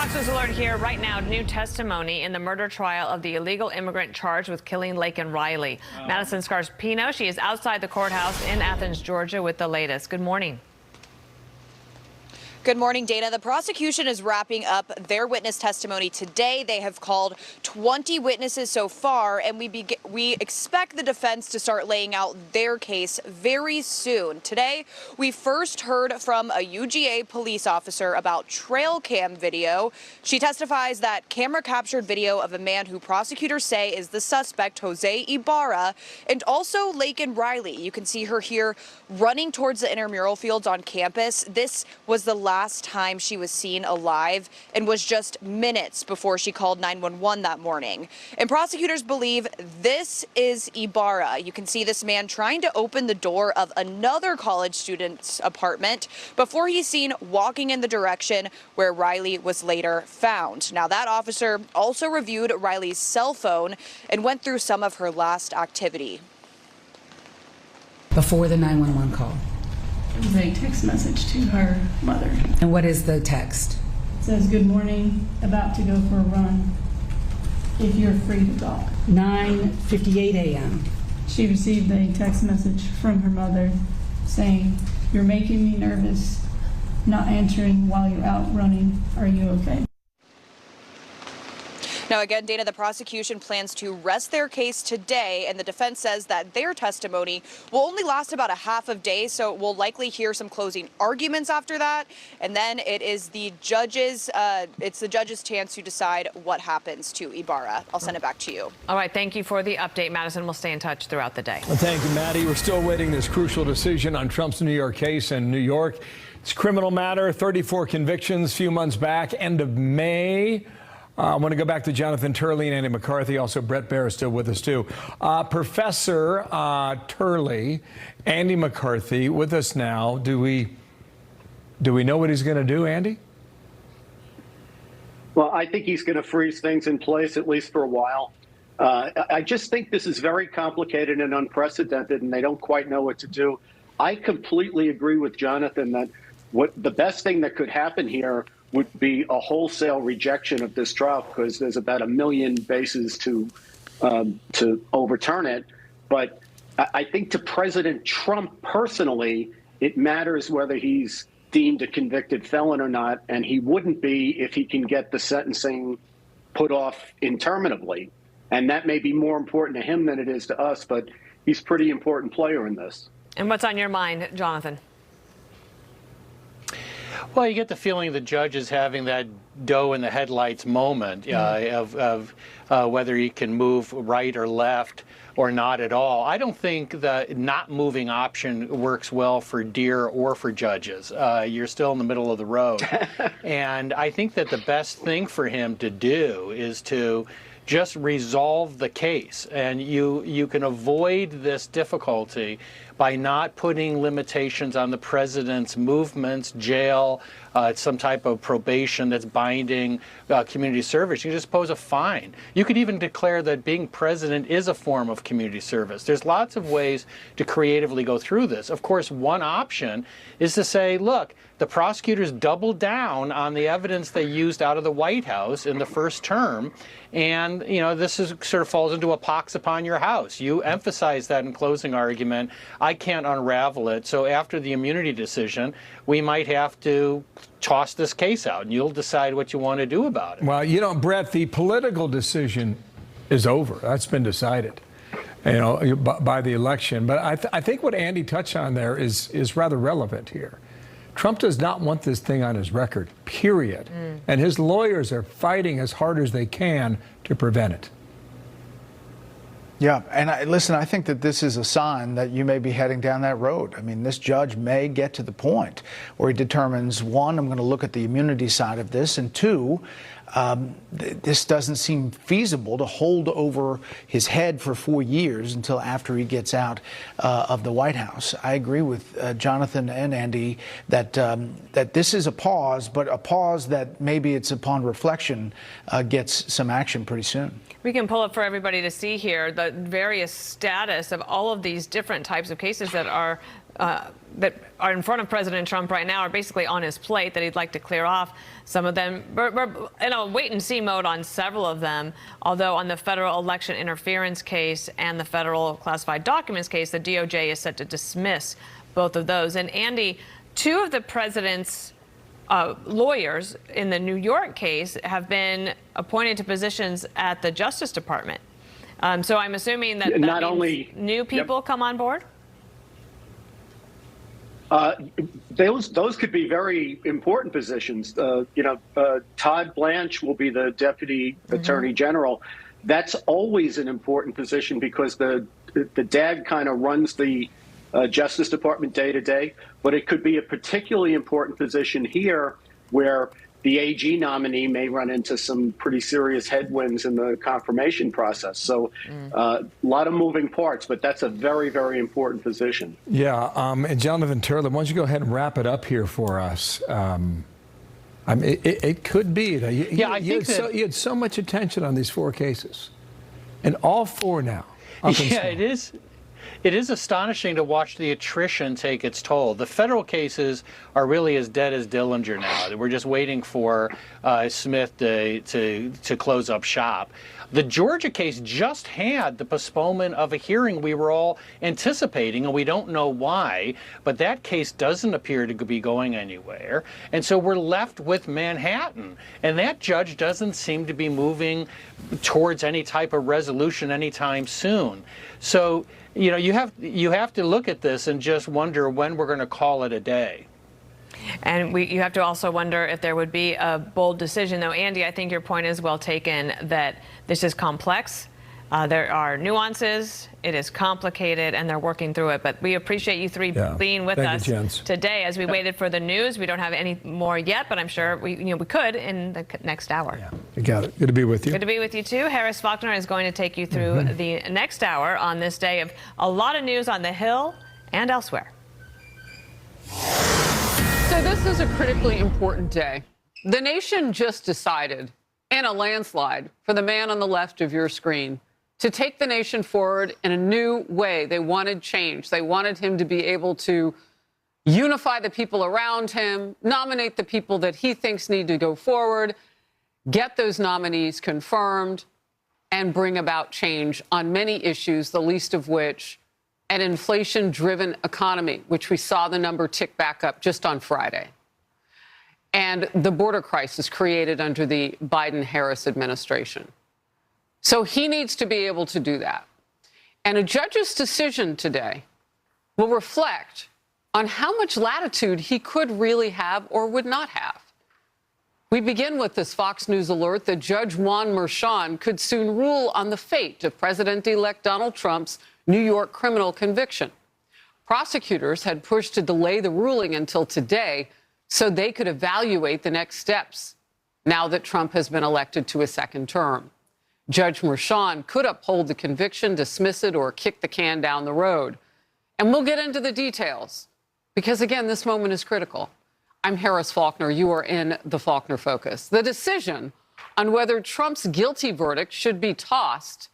Fox News Alert here right now. New testimony in the murder trial of the illegal immigrant charged with killing Laken Riley. Madison Scarpino, she is outside the courthouse in Athens, Georgia, with the latest. Good morning. Good morning, Dana. The prosecution is wrapping up their witness testimony today. They have called 20 witnesses so far, and we expect the defense to start laying out their case very soon. Today, we first heard from a UGA police officer about trail cam video. She testifies that camera captured video of a man who prosecutors say is the suspect, Jose Ibarra, and also Laken Riley. You can see her here running towards the intramural fields on campus. This was the last time she was seen alive and was just minutes before she called 911 that morning. And prosecutors believe this is Ibarra. You can see this man trying to open the door of another college student's apartment before he's seen walking in the direction where Riley was later found. Now, that officer also reviewed Riley's cell phone and went through some of her last activity. Before the 911 call. It was a text message to her mother. And what is the text? It says, "Good morning, about to go for a run, if you're free to talk." 9:58 a.m. She received a text message from her mother saying, "You're making me nervous, not answering while you're out running. Are you okay?" Now, again, Dana, the prosecution plans to rest their case today, and the defense says that their testimony will only last about a half a day, so we'll likely hear some closing arguments after that, and then it is the judge's chance to decide what happens to Ibarra. I'll send it back to you. All right, thank you for the update, Madison. We'll stay in touch throughout the day. Well, thank you, Maddie. We're still waiting this crucial decision on Trump's New York case in New York. It's a criminal matter, 34 convictions a few months back, end of May. I want to go back to Jonathan Turley and Andy McCarthy. Also, Bret Baier is still with us, too. Professor Turley, Andy McCarthy with us now. Do we know what he's going to do, Andy? Well, I think he's going to freeze things in place, at least for a while. I just think this is very complicated and unprecedented, and they don't quite know what to do. I completely agree with Jonathan that the best thing that could happen here would be a wholesale rejection of this trial, because there's about 1 million bases to overturn it. But I think to President Trump personally, it matters whether he's deemed a convicted felon or not, and he wouldn't be if he can get the sentencing put off interminably. And that may be more important to him than it is to us, but he's a pretty important player in this. And what's on your mind, Jonathan? Well, you get the feeling the judge is having that doe in the headlights moment of whether he can move right or left or not at all. I don't think the not moving option works well for Deere or for judges. You're still in the middle of the road. And I think that the best thing for him to do is to just resolve the case. And you can avoid this difficulty by not putting limitations on the president's movements, jail, some type of probation that's binding community service. You can just pose a fine. You could even declare that being president is a form of community service. There's lots of ways to creatively go through this. Of course, one option is to say, look, the prosecutors doubled down on the evidence they used out of the White House in the first term, and this sort of falls into a pox upon your house. You emphasize that in closing argument. I can't unravel it. So after the immunity decision, we might have to toss this case out, and you'll decide what you want to do about it. Well, Bret, the political decision is over. That's been decided, by the election. But I think what Andy touched on there is rather relevant here. Trump does not want this thing on his record, period. And his lawyers are fighting as hard as they can to prevent it. Yeah, and listen, I think that this is a sign that you may be heading down that road. I mean, this judge may get to the point where he determines, one, I'm going to look at the immunity side of this, and two, this doesn't seem feasible to hold over his head for 4 years until after he gets out of the White House. I agree with Jonathan and Andy that that this is a pause, but a pause that maybe it's upon reflection gets some action pretty soon. We can pull up for everybody to see here the various status of all of these different types of cases that are that are in front of President Trump right now are basically on his plate that he'd like to clear off. Some of them, we're in a wait-and-see mode on several of them, although on the federal election interference case and the federal classified documents case, the DOJ is set to dismiss both of those. And Andy, two of the president's lawyers in the New York case have been appointed to positions at the Justice Department. So I'm assuming that Not means only new people come on board? Those could be very important positions. Todd Blanche will be the Deputy Attorney General. That's always an important position because the DAG kind of runs the Justice Department day to day. But it could be a particularly important position here where the AG nominee may run into some pretty serious headwinds in the confirmation process. So a lot of moving parts, but that's a very, very important position. Yeah, and Jonathan Turley, why don't you go ahead and wrap it up here for us? It could be that you had so much attention on these four cases, and all four now. Yeah, it is. It is astonishing to watch the attrition take its toll. The federal cases are really as dead as Dillinger now. We're just waiting for Smith to close up shop. The Georgia case just had the postponement of a hearing we were all anticipating, and we don't know why, but that case doesn't appear to be going anywhere. And so we're left with Manhattan, and that judge doesn't seem to be moving towards any type of resolution anytime soon. So, you have to look at this and just wonder when we're going to call it a day. And you have to also wonder if there would be a bold decision, though. Andy, I think your point is well taken that this is complex. There are nuances. It is complicated, and they're working through it. But we appreciate you three being with us today as we waited for the news. We don't have any more yet, but I'm sure we could in the next hour. Yeah, you got it. Good to be with you. Good to be with you, too. Harris Faulkner is going to take you through the next hour on this day of a lot of news on the Hill and elsewhere. So this is a critically important day. The nation just decided, in a landslide, for the man on the left of your screen to take the nation forward in a new way. They wanted change. They wanted him to be able to unify the people around him, nominate the people that he thinks need to go forward, get those nominees confirmed, and bring about change on many issues, the least of which an inflation-driven economy, which we saw the number tick back up just on Friday, and the border crisis created under the Biden-Harris administration. So he needs to be able to do that. And a judge's decision today will reflect on how much latitude he could really have or would not have. We begin with this Fox News alert that Judge Juan Merchan could soon rule on the fate of President-elect Donald Trump's New York criminal conviction. Prosecutors had pushed to delay the ruling until today so they could evaluate the next steps now that Trump has been elected to a second term. Judge Merchan could uphold the conviction, dismiss it, or kick the can down the road. And we'll get into the details because, again, this moment is critical. I'm Harris Faulkner. You are in the Faulkner Focus. The decision on whether Trump's guilty verdict should be tossed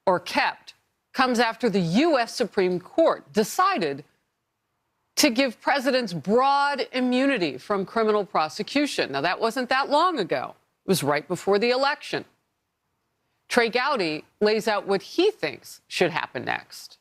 or kept comes after the U.S. Supreme Court decided to give presidents broad immunity from criminal prosecution. Now, that wasn't that long ago. It was right before the election. Trey Gowdy lays out what he thinks should happen next.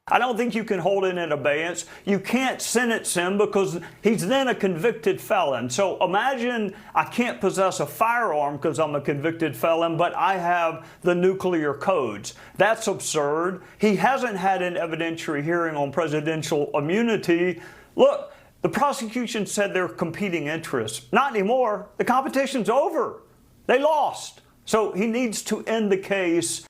I don't think you can hold it in abeyance. You can't sentence him because he's then a convicted felon. So imagine I can't possess a firearm because I'm a convicted felon, but I have the nuclear codes. That's absurd. He hasn't had an evidentiary hearing on presidential immunity. Look, the prosecution said they're competing interests. Not anymore. The competition's over. They lost. So he needs to end the case.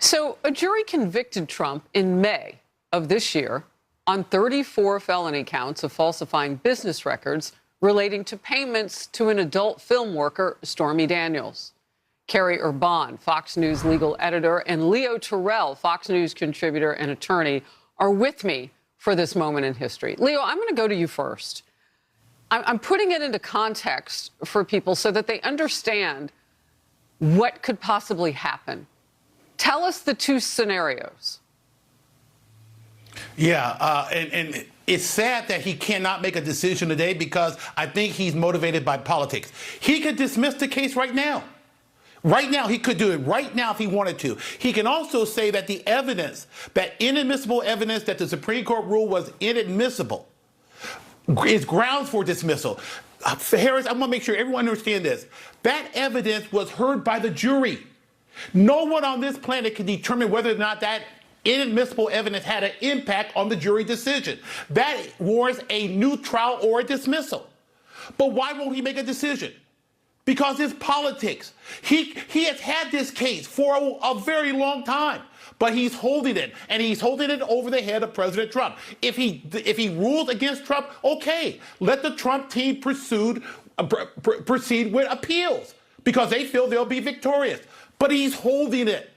So a jury convicted Trump in May of this year on 34 felony counts of falsifying business records relating to payments to an adult film worker, Stormy Daniels. Carrie Urban, Fox News legal editor, and Leo Terrell, Fox News contributor and attorney, are with me for this moment in history. Leo, I'm going to go to you first. I'm putting it into context for people so that they understand what could possibly happen. Tell us the two scenarios. Yeah, and it's sad that he cannot make a decision today because I think he's motivated by politics. He could dismiss the case right now. Right now, he could do it right now if he wanted to. He can also say that the evidence, that inadmissible evidence that the Supreme Court ruled was inadmissible, is grounds for dismissal. Harris, I want to make sure everyone understands this. That evidence was heard by the jury. No one on this planet can determine whether or not that inadmissible evidence had an impact on the jury decision. That warrants a new trial or a dismissal. But why won't he make a decision? Because it's politics. He has had this case for a very long time, but he's holding it, and he's holding it over the head of President Trump. If he rules against Trump, okay, let the Trump team proceed with appeals because they feel they'll be victorious. But he's holding it,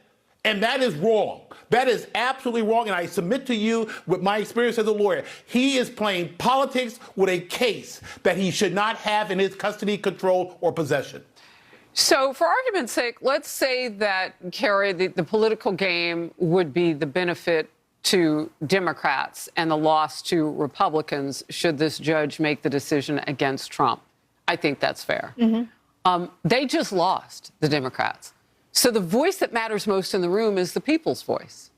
and that is wrong. That is absolutely wrong, and I submit to you, with my experience as a lawyer, he is playing politics with a case that he should not have in his custody, control, or possession. So, for argument's sake, let's say that, Carrie, the political game would be the benefit to Democrats and the loss to Republicans should this judge make the decision against Trump. I think that's fair. They just lost, the Democrats. So the voice that matters most in the room is the people's voice.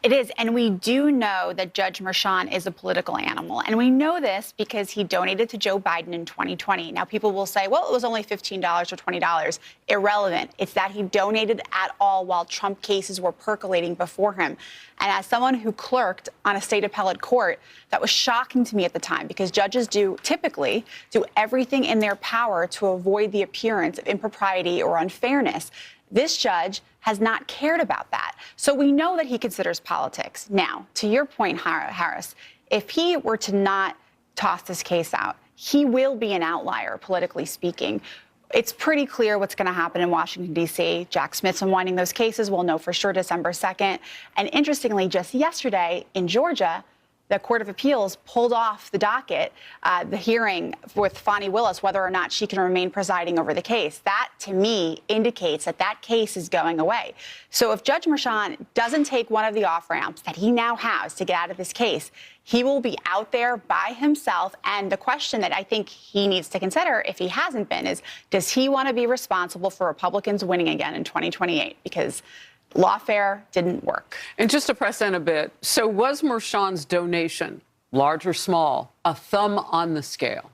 It is, and we do know that Judge Merchan is a political animal. And we know this because he donated to Joe Biden in 2020. Now, people will say, well, it was only $15 or $20. Irrelevant. It's that he donated at all while Trump cases were percolating before him. And as someone who clerked on a state appellate court, that was shocking to me at the time because judges typically do everything in their power to avoid the appearance of impropriety or unfairness. This judge has not cared about that. So we know that he considers politics. Now, to your point, Harris, if he were to not toss this case out, he will be an outlier, politically speaking. It's pretty clear what's going to happen in Washington, D.C. Jack Smith's unwinding those cases. We'll know for sure December 2nd. And interestingly, just yesterday in Georgia, the Court of Appeals pulled off the docket, the hearing with Fani Willis, whether or not she can remain presiding over the case. That, to me, indicates that that case is going away. So if Judge Merchan doesn't take one of the off-ramps that he now has to get out of this case, he will be out there by himself. And the question that I think he needs to consider, if he hasn't been, is does he want to be responsible for Republicans winning again in 2028? Because lawfare didn't work. And just to press in a bit, so was Merchan's donation, large or small, a thumb on the scale?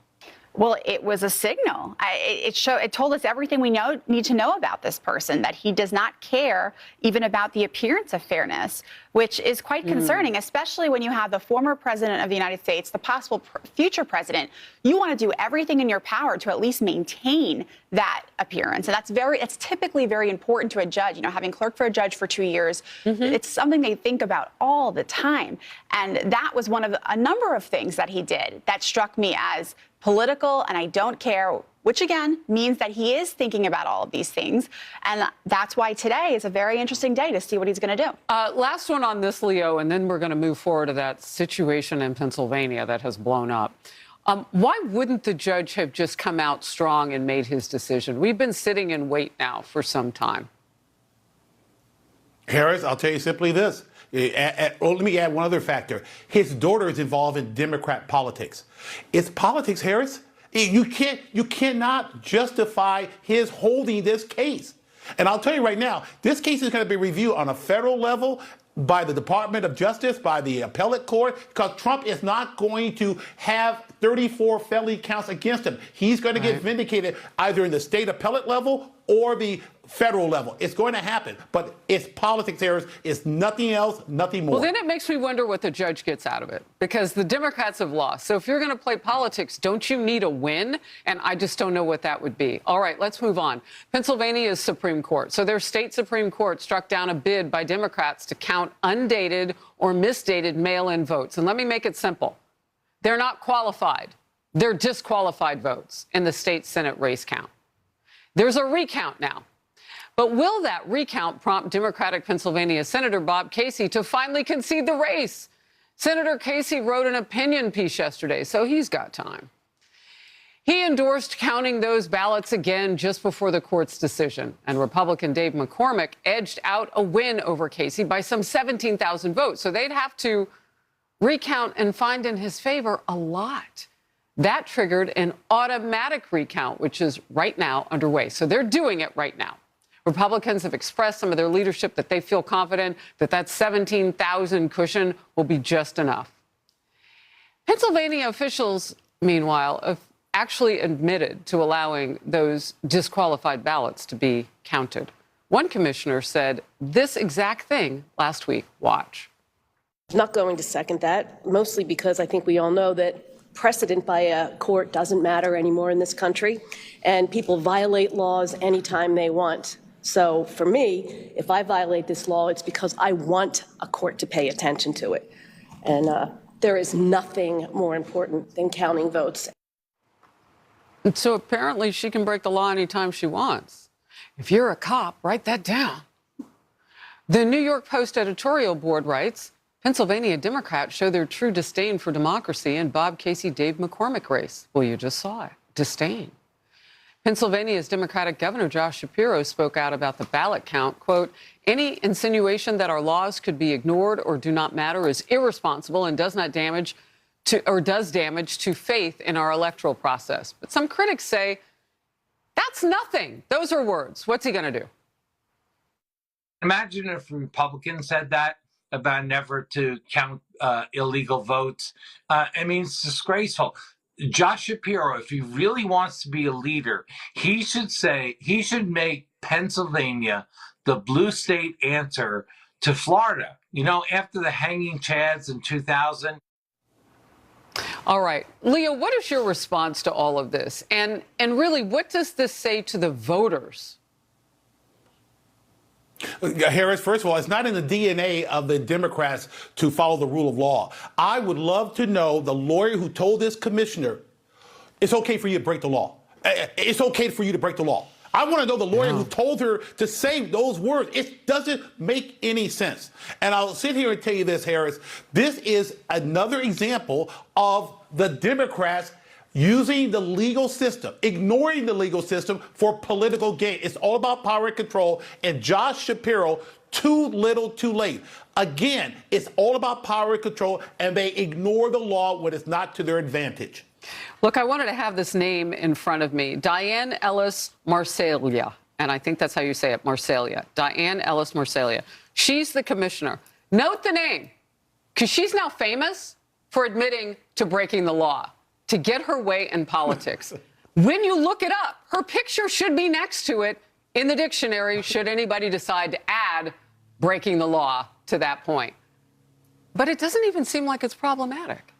Well, it was a signal. It told us everything we need to know about this person, that he does not care even about the appearance of fairness, which is quite concerning, especially when you have the former president of the United States, the possible future president. You want to do everything in your power to at least maintain that appearance. And it's typically very important to a judge. You know, having clerked for a judge for 2 years, it's something they think about all the time. And that was one of a number of things that he did that struck me as political, and I don't care, which again means that he is thinking about all of these things. And that's why today is a very interesting day to see what he's going to do. Last one on this, Leo, and then we're going to move forward to that situation in Pennsylvania that has blown up. Why wouldn't the judge have just come out strong and made his decision? We've been sitting in wait now for some time. Harris, I'll tell you simply this. Let me add one other factor. His daughter is involved in Democrat politics. It's politics, Harris. You cannot justify his holding this case. And I'll tell you right now, this case is going to be reviewed on a federal level by the Department of Justice, by the appellate court, because Trump is not going to have 34 felony counts against him. He's going to get vindicated either in the state appellate level or the federal level. It's going to happen, but it's politics, Harris. It's nothing else, nothing more. Well, then it makes me wonder what the judge gets out of it, because the Democrats have lost. So if you're going to play politics, don't you need a win? And I just don't know what that would be. All right, let's move on. Pennsylvania's Supreme Court. So their state Supreme Court struck down a bid by Democrats to count undated or misdated mail-in votes. And let me make it simple. They're not qualified. They're disqualified votes in the state Senate race count. There's a recount now. But will that recount prompt Democratic Pennsylvania Senator Bob Casey to finally concede the race? Senator Casey wrote an opinion piece yesterday, so he's got time. He endorsed counting those ballots again just before the court's decision, and Republican Dave McCormick edged out a win over Casey by some 17,000 votes. So they'd have to recount and find in his favor a lot. That triggered an automatic recount, which is right now underway. So they're doing it right now. Republicans have expressed, some of their leadership, that they feel confident that that 17,000 cushion will be just enough. Pennsylvania officials, meanwhile, have actually admitted to allowing those disqualified ballots to be counted. One commissioner said this exact thing last week. Watch. Not going to second that, mostly because I think we all know that precedent by a court doesn't matter anymore in this country, and people violate laws anytime they want. So for me, if I violate this law, it's because I want a court to pay attention to it. And there is nothing more important than counting votes. And so apparently she can break the law anytime she wants. If you're a cop, write that down. The New York Post editorial board writes, Pennsylvania Democrats show their true disdain for democracy in Bob Casey-Dave McCormick race. Well, you just saw it. Disdain. Pennsylvania's Democratic Governor Josh Shapiro spoke out about the ballot count. Quote, any insinuation that our laws could be ignored or do not matter is irresponsible and does damage to faith in our electoral process. But some critics say that's nothing. Those are words. What's he going to do? Imagine if Republicans said that about never to count illegal votes. I mean, it's disgraceful. Josh Shapiro, if he really wants to be a leader, he should make Pennsylvania the blue state answer to Florida. You know, after the hanging chads in 2000. All right. Leo, what is your response to all of this? And really, what does this say to the voters? Harris, first of all, it's not in the DNA of the Democrats to follow the rule of law. I would love to know the lawyer who told this commissioner, it's okay for you to break the law. It's okay for you to break the law. I want to know the lawyer who told her to say those words. It doesn't make any sense. And I'll sit here and tell you this, Harris. This is another example of the Democrats using the legal system, ignoring the legal system for political gain. It's all about power and control. And Josh Shapiro, too little, too late. Again, it's all about power and control, and they ignore the law when it's not to their advantage. Look, I wanted to have this name in front of me. Dianne Ellis Marsalia. And I think that's how you say it, Marsalia. Dianne Ellis Marsalia. She's the commissioner. Note the name, because she's now famous for admitting to breaking the law to get her way in politics. When you look it up, her picture should be next to it in the dictionary should anybody decide to add breaking the law to that point. But it doesn't even seem like it's problematic.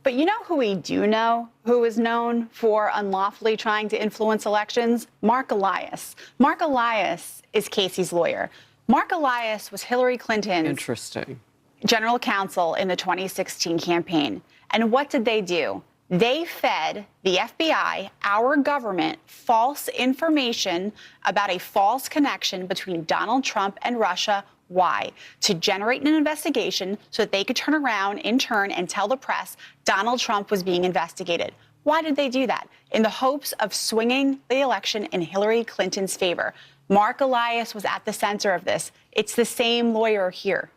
But you know who we do know, who is known for unlawfully trying to influence elections? Mark Elias. Mark Elias is Casey's lawyer. Mark Elias was Hillary Clinton's general counsel in the 2016 campaign. And what did they do? They fed the FBI, our government, false information about a false connection between Donald Trump and Russia. Why? To generate an investigation so that they could turn around in turn and tell the press Donald Trump was being investigated. Why did they do that? In the hopes of swinging the election in Hillary Clinton's favor. Mark Elias was at the center of this. It's the same lawyer here.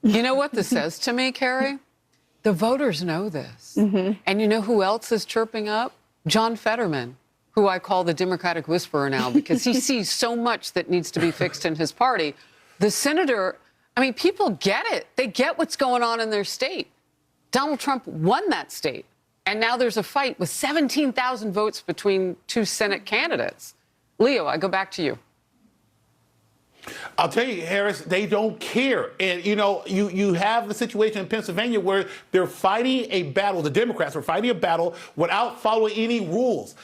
You know what this says to me, Carrie? The voters know this. And you know who else is chirping up? John Fetterman, who I call the Democratic whisperer now because he sees so much that needs to be fixed in his party. The senator, I mean, people get it. They get what's going on in their state. Donald Trump won that state. And now there's a fight with 17,000 votes between two Senate candidates. Leo, I go back to you. I'll tell you, Harris, they don't care. And, you know, you have the situation in Pennsylvania where they're fighting a battle. The Democrats are fighting a battle without following any rules.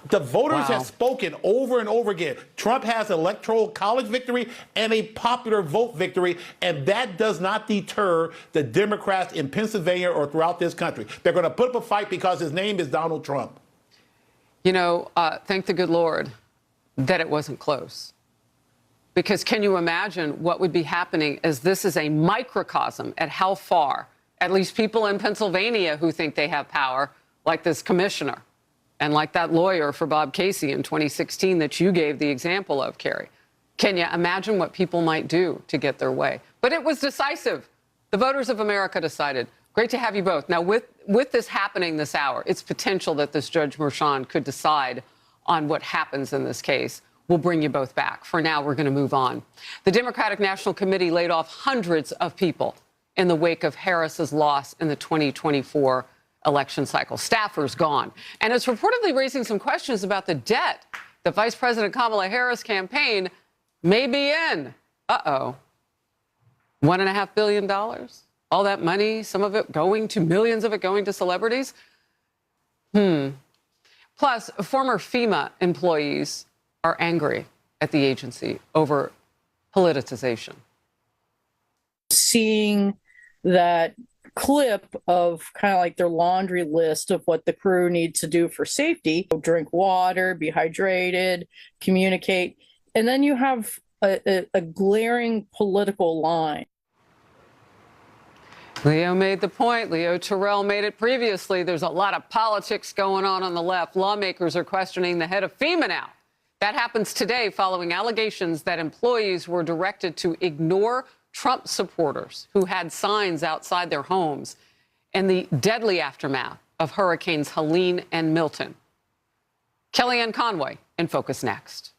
The voters have spoken over and over again. Trump has an electoral college victory and a popular vote victory, and that does not deter the Democrats in Pennsylvania or throughout this country. They're going to put up a fight because his name is Donald Trump. You know, thank the good Lord that it wasn't close. Because can you imagine what would be happening as this is a microcosm at how far, at least people in Pennsylvania who think they have power, like this commissioner, and like that lawyer for Bob Casey in 2016 that you gave the example of, Carrie. Can you imagine what people might do to get their way? But it was decisive. The voters of America decided. Great to have you both. Now, with this happening this hour, it's potential that this Judge Merchan could decide on what happens in this case. We'll bring you both back. For now, we're going to move on. The Democratic National Committee laid off hundreds of people in the wake of Harris's loss in the 2024 election cycle. Staffers gone. And it's reportedly raising some questions about the debt the Vice President Kamala Harris campaign may be in. Uh-oh. $1.5 billion? All that money, some of it going to, millions of it going to celebrities? Plus, former FEMA employees are angry at the agency over politicization. Seeing that clip of kind of like their laundry list of what the crew needs to do for safety: drink water, be hydrated, communicate, and then you have a glaring political line. Leo made the point. Leo Terrell made it previously. There's a lot of politics going on the left. Lawmakers are questioning the head of FEMA now. That happens today following allegations that employees were directed to ignore Trump supporters who had signs outside their homes in the deadly aftermath of Hurricanes Helene and Milton. Kellyanne Conway in Focus next.